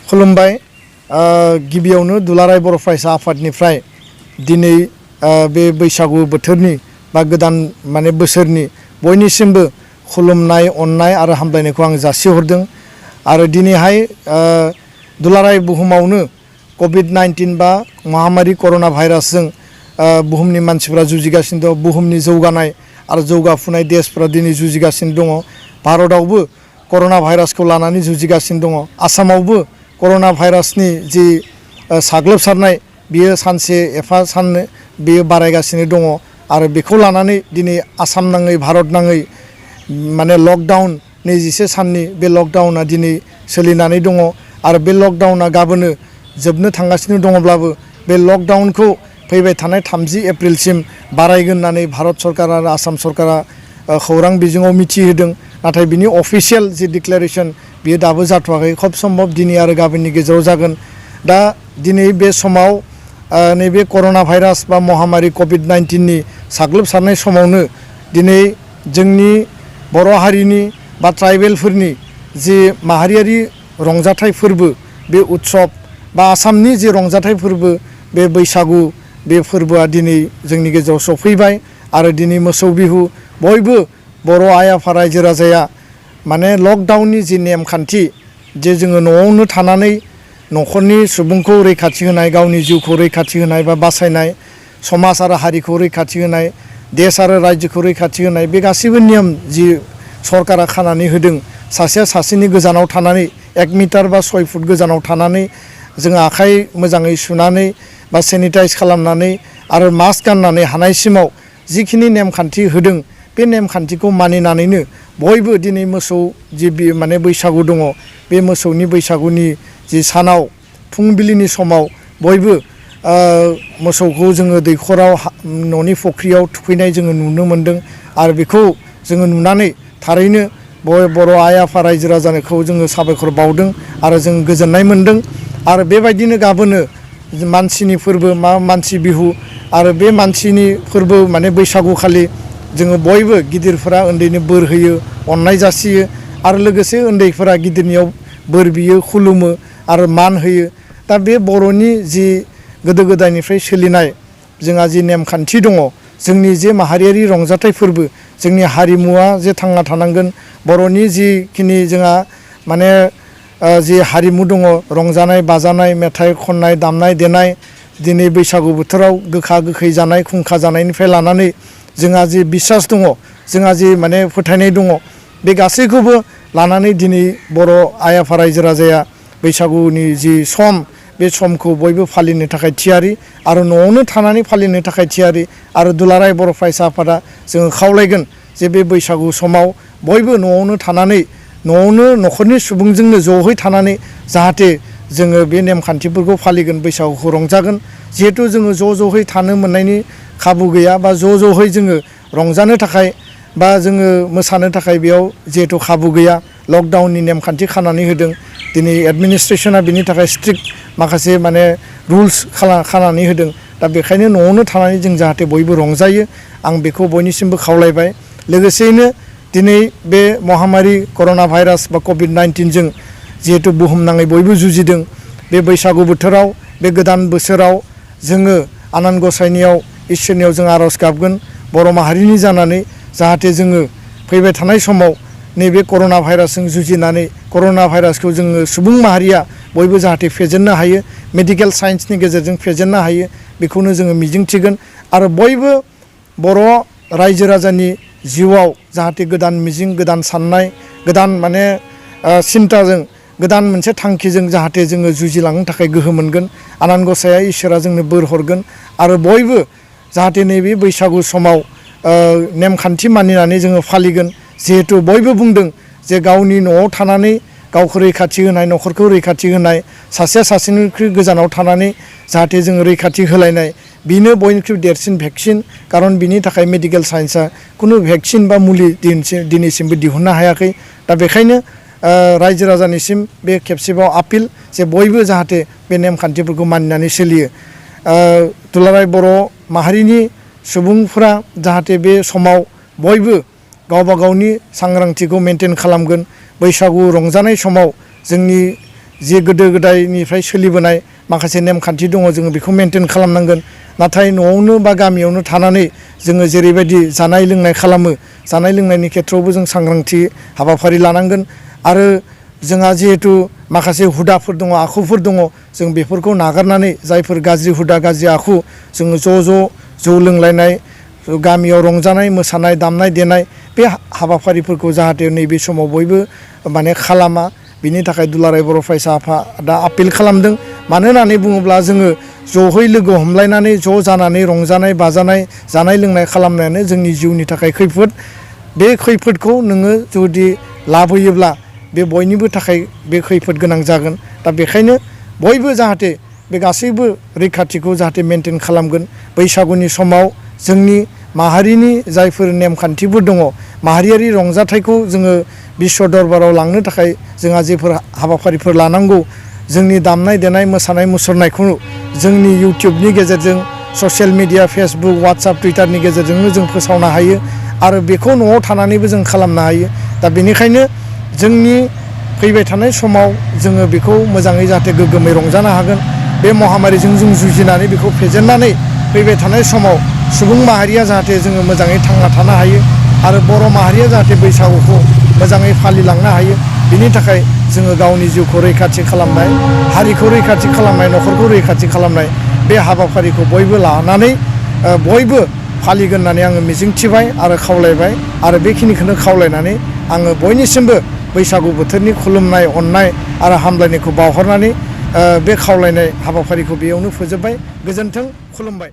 खुलुमबाय गिबियावनो दुलाराय बर' फरायसा आफादनिफ्राय दिनै बे बैसागु बोथोरनि बा गोदान माने बोसोरनि बयनिसिमबो खुलुमनाय अननाय आरो हामलायनायखौ आं जासिहरदों आरो दिनैहाय दुलाराय बुहुमावनो कोविड-19 बा महामारी करोना भाइरासजों बुहुमनि मानसिफोरा जुजिगासिनो दं। बुहुमनि जौगानाय आरो जौगाफुनाय देशफोरा दिनै जुजिगासिनो दङ। भारतआवबो करोना भाइरासखौ लानानै जुजिगासिनो दङ। आसामावबो करोना भाइरासनि जि साग्लोबसारनाय बियो सानसे एफा सान बियो बारायगासिनो दङ आरो बेखौ लानानै दिनै आसाम नाङै भारत नाङै माने लकडाउन 21 साननि बे लकडाउना दिनै सोलिनानै दङ आरो बे लकडाउना गाबोनो जोबनो थांगासिनो दङब्लाबो बे लकडाउनखौ फैबाय थानाय 30 एप्रिलसिम बारायगोन होननानै भारत सरकार आरो आसाम सरकारा खौरां बिजोङाव मिथिहोदों। नाथाय बिनि अफिसियेल जि डिक्लेरेसन बियो दाबो जाथ'वाखै। खोब सम्भब दिनै आरो गाबोननि गेजेराव जागोन। दा दिनै बे समाव नैबे करोना भाइरास बा महामारी कोविड-19 नि साग्लोबसारनाय समावनो दिनै जोंनि बर' हारिनि बा ट्राइबेलफोरनि जि माहारियारि रंजाथाइ फोरबो बे उत्सब बा आसामनि जि रंजाथाइ फोरबो बे बैसागु बे फोरबोआ दिनै जोंनि गेजेराव सफैबाय आरो दिनै मोसौ बिहु बयबो बर' आइ आफा रायजो राजाया माने लकडाउननि जि नेमखान्थि जे जोङो न'आवनो थानानै न'खरनि सुबुंखौ रैखाथि होनाय, गावनि जिउखौ रैखाथि होनाय बा बासायनाय, समाज आरो हारिखौ रैखाथि होनाय, देश आरो रायजोखौ रैखाथि होनाय बे गासैबो नियम जि सरकारा खानानै होदों। सासेया सासेनि गोजानाव थानानै 1 मिटार बा 6 फुट गोजानाव थानानै जोङो आखाइ मोजाङै सुनानै बा सेनिटाइज खालामनानै आरो मास्क गाननानै हानायसिमाव जिखिनि नेमखान्थि होदों बे नेमखान्थिखौ मानिनानैनो बयबो दिनै मोसौ जि माने बैसागु दङ बे मोसौनि बैसागुनि जि सानाव फुंबिलिनि समाव बयबो मोसौखौ जोङो दैखराव न'नि फुख्रियाव थुखैनाय जोङो नुनो मोन्दों आरो बेखौ जोङो नुनानै थारैनो बर' आइ आफा रायजो राजाखौ जोङो साबायखर बावदों आरो जों गोजोननाय मोन्दों। आरो बेबायदिनो गाबोनो मानसिनि फोरबो मानसि बिहु आरो बे मानसिनि फोरबो माने बैसागुखालि जोङो बयबो गिदिरफोरा उन्दैनो बोर होयो, अननाय जासियो आरो लोगोसे उन्दैफोरा गिदिरनियाव बोर बियो, खुलुमो आरो मान होयो। दा बे बर'नि जि गोदो गोदायनिफ्राय सोलिनाय जोंहा जि नेमखान्थि दङ, जोंनि जे माहारियारि रंजाथाइ फोरबो, जोंनि हारिमुवा जे थांना थानांगोन, बर'नि जिखिनि जोंहा माने जि हारिमु दङ रंजानाय बाजानाय, मेथाइ खननाय, दामनाय देनाय, दिनै बैसागु बोथोराव गोखा गोखै जानाय, खुंखा जानायनिफ्राय लानानै जोंहा जि बिसास दङ, जोंहा जि माने फोथायनाय दङ, बे गासैखौबो लानानै दिनै बर' आइ आफा रायजो राजाया बैसागुनि जि सम बे समखौ बयबो फालिनो थाखाय थियारि आरो न'आवनो थानानै फालिनो थाखाय थियारि आरो दुलाराय बर' फरायसा आफादा जोङो खावलायगोन जे बे बैसागु समाव बयबो न'आवनो थानानै न'आवनो न'खरनि सुबुंजोंनो ज'है थानानै जाहाथे जोङो बे नेमखान्थिफोरखौ फालिगोन, बैसागुखौ रंजागोन। जिहेथु जोङो ज'है थानो मोननायनि खाबु गैया बा ज'है जोङो रंजानो थाखाय बा जोङो मोसानो थाखाय बेयाव जिहेथु खाबु गैया, लकडाउननि नेमखान्थि खानानै होदों। दिनै एडमिनिस्ट्रेसना बिनि थाखाय स्ट्रिक्ट माखासे माने रुल्स खानानै होदों। दा बेखायनो न'आवनो थानानै जों जाहाथे बयबो रंजायो, आं बेखौ बयनिसिमबो खावलायबाय। लोगोसेयैनो दिनै बे महामारी करोना भाइरास बा कोविड-19 जों जिहेतु बुहुमनाङै बयबो जुजिदों, बे बैसागु बोथोराव बे गोदान बोसोराव जोङो आनान गसाइनियाव इसोरनियाव जों आर'ज गाबगोन बर' माहारिनि जानानै जाहाथे जोङो फैबाय थानाय समाव नैबे करोना भाइरासजों जुजिनानै करोना भाइरासखौ जोङो सुबुं माहारिया बयबो जाहाथे फेजेननो हायो, मेडिकेल साइन्सनि गेजेरजों फेजेननो हायो, बेखौनो जोङो मिजिंथिगोन। आरो बयबो बर' रायजो राजानि जिउआव जाहाथे गोदान मिजिं, गोदान साननाय, गोदान माने सिन्ताजों, गोदान मोनसे थांखिजों जाहाथे जोङो जुजिलांनो थाखाय गोहो मोनगोन। आनान गसाइया इसोरा जोंनो बोर हरगोन आरो बयबो जाहाथे नैबे बैसागु समाव नेमखान्थि मानिनानै जोङो फालिगोन। जिहेथु बयबो बुंदों जे गावनि न'आव थानानै गावखौ रैखाथि होनाय, न'खरखौ रैखाथि होनाय, सासेया सासेनिख्रुइ गोजानाव थानानै जाहाथे जोङो रैखाथि होलायनाय, बेनो बयनिख्रुइ देरसिन भेक्सिन। खारन बिनि थाखाय मेडिकेल साइन्सआ खुनु भेक्सिन बा मुलि दिनैसिमबो दिहुननो हायाखै। दा बेखायनो रायजो राजानिसिम बे खेबसेबाव आपिल जे बयबो जाहाथे बे नेमखान्थिफोरखौ मानिनानै सोलियो। दुलाराय बर' माहारिनि सुबुंफोरा जाहाथे बे समाव बयबो गावबा गावनि सांग्रांथिखौ मेनटेन खालामगोन। बैसागु रंजानाय समाव जोंनि जे गोदो गोदायनिफ्राय सोलिबोनाय माखासे नेमखान्थि दङ जोङो बेखौ मेनटेन खालामनांगोन नाथाय न'आवनो बा गामियावनो थानानै जोङो जेरैबायदि जानाय लोंनाय खालामो जानाय लोंनायनि खेथ्रआवबो जों सांग्रांथि हाबाफारि लानांगोन आरो जोंहा जिहेतु माखासे हुदाफोर दङ आखुफोर दङ जों बेफोरखौ नागारनानै जायफोर गाज्रि हुदा गाज्रि आखु जोङो जौ लोंलायनाय गामियाव रंजानाय मोसानाय दामनाय देनाय बे हाबाफारिफोरखौ जाहाथे नैबे समाव बयबो माने खालामा बिनि थाखाय दुलाराय बर' फरायसा आफादा आपिल खालामदों मानो होननानै बुङोब्ला जोङो ज'है लोगो हमलायनानै ज' जानानै रंजानाय बाजानाय जानाय लोंनाय खालामनायानो जोंनि जिउनि थाखाय खैफोद बे खैफोदखौ नोङो जुदि लाबोयोब्ला बे बयनिबो थाखाय बे खैफोद गोनां जागोन दा बेखायनो बयबो जाहाथे बे गासैबो रैखाथिखौ जाहाथे मेनटेन खालामगोन बैसागुनि समाव जोंनि माहारिनि जायफोर नेमखान्थिफोर दङ माहारियारि रंजाथाइखौ जोङो बिश्व दरबाराव लांनो थाखाय जोंहा जेफोर हाबाफारिफोर लानांगौ जोंनि दामनाय देनाय मोसानाय मुसुरनायखौ जोंनि इउटिउबनि गेजेरजों ससियेल मिडिया फेसबुक वाट्सएप टुइटारनि गेजेरजोंनो जों फोसावनो हायो आरो बेखौ न'आव थानानैबो जों खालामनो हायो दा बेनिखायनो जोंनि फैबाय थानाय समाव जोङो बेखौ मोजाङै जाहाथे गोग्गोमै रंजानो हागोन बे महामारिजों जों जुजिनानै बेखौ फेजेननानै फैबाय थानाय समाव सुबुं माहारिया जाहाथे जोङो मोजाङै थांना थानो हायो आरो बर' माहारिया जाहाथे बैसागुखौ मोजाङै फालिलांनो हायो बिनि थाखाय जोङो गावनि जिउखौ रैखाथि खालामनाय हारिखौ रैखाथि खालामनाय न'खरखौ रैखाथि खालामनाय बे हाबाफारिखौ बयबो लानानै बयबो फालिगोन होननानै आङो मिजिंथिबाय आरो खावलायबाय आरो बेखिनिखौनो खावलायनानै आङो बयनिसिमबो बैसागु बोथोरनि खुलुमनाय अननाय आरो हामलायनायखौ बावहरनानै बे खावलायनाय हाबाफारिखौ बेयावनो फोजोबबाय गोजोन्थों खुलुमबाय।